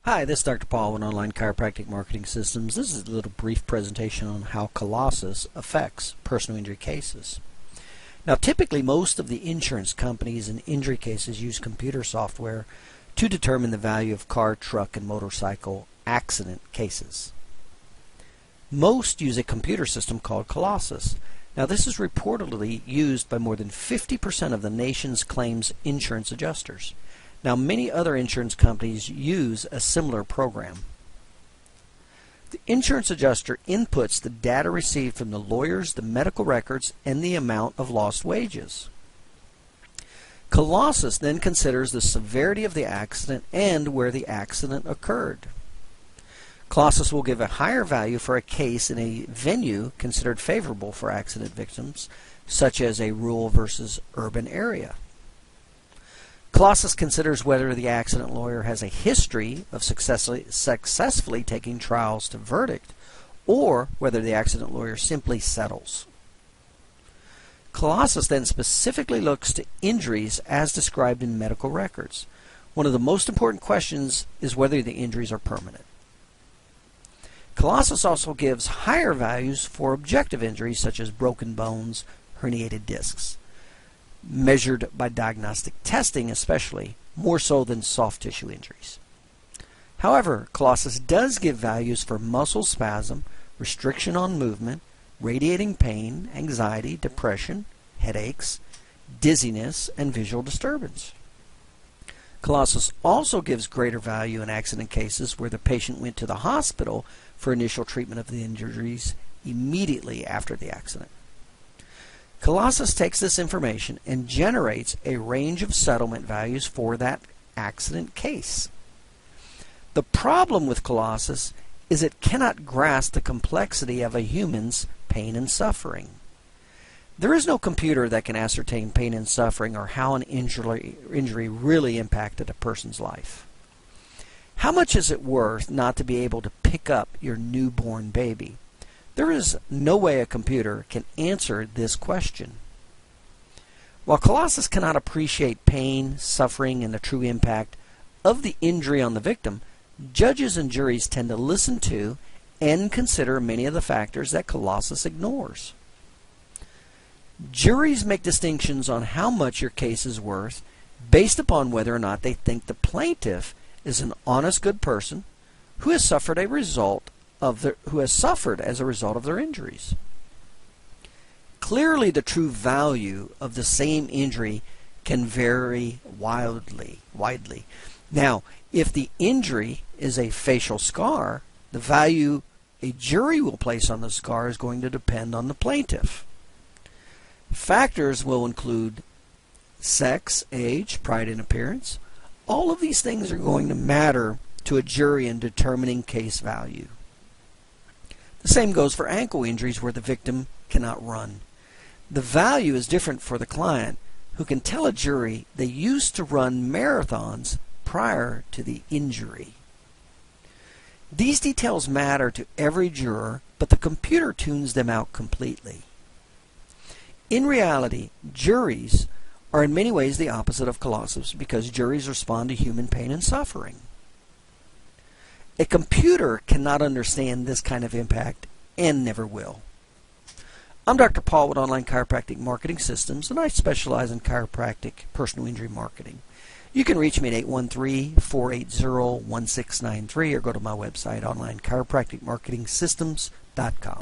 Hi, this is Dr. Paul with Online Chiropractic Marketing Systems. This is a little brief presentation on how Colossus affects personal injury cases. Now, typically most of the insurance companies in injury cases use computer software to determine the value of car, truck, and motorcycle accident cases. Most use a computer system called Colossus. Now, this is reportedly used by more than 50% of the nation's claims insurance adjusters. Now, many other insurance companies use a similar program. The insurance adjuster inputs the data received from the lawyers, the medical records, and the amount of lost wages. Colossus then considers the severity of the accident and where the accident occurred. Colossus will give a higher value for a case in a venue considered favorable for accident victims, such as a rural versus urban area. Colossus considers whether the accident lawyer has a history of successfully taking trials to verdict, or whether the accident lawyer simply settles. Colossus then specifically looks to injuries as described in medical records. One of the most important questions is whether the injuries are permanent. Colossus also gives higher values for objective injuries such as broken bones, herniated discs, measured by diagnostic testing especially, more so than soft tissue injuries. However, Colossus does give values for muscle spasm, restriction on movement, radiating pain, anxiety, depression, headaches, dizziness, and visual disturbance. Colossus also gives greater value in accident cases where the patient went to the hospital for initial treatment of the injuries immediately after the accident. Colossus takes this information and generates a range of settlement values for that accident case. The problem with Colossus is it cannot grasp the complexity of a human's pain and suffering. There is no computer that can ascertain pain and suffering or how an injury really impacted a person's life. How much is it worth not to be able to pick up your newborn baby? There is no way a computer can answer this question. While Colossus cannot appreciate pain, suffering, and the true impact of the injury on the victim, judges and juries tend to listen to and consider many of the factors that Colossus ignores. Juries make distinctions on how much your case is worth based upon whether or not they think the plaintiff is an honest, good person who has suffered as a result of their injuries. Clearly, the true value of the same injury can vary widely. Now, if the injury is a facial scar, the value a jury will place on the scar is going to depend on the plaintiff. Factors will include sex, age, pride, and appearance. All of these things are going to matter to a jury in determining case value. The same goes for ankle injuries where the victim cannot run. The value is different for the client, who can tell a jury they used to run marathons prior to the injury. These details matter to every juror, but the computer tunes them out completely. In reality, juries are in many ways the opposite of Colossus because juries respond to human pain and suffering. A computer cannot understand this kind of impact and never will. I'm Dr. Paul with Online Chiropractic Marketing Systems, and I specialize in chiropractic personal injury marketing. You can reach me at 813-480-1693 or go to my website, onlinechiropracticmarketingsystems.com.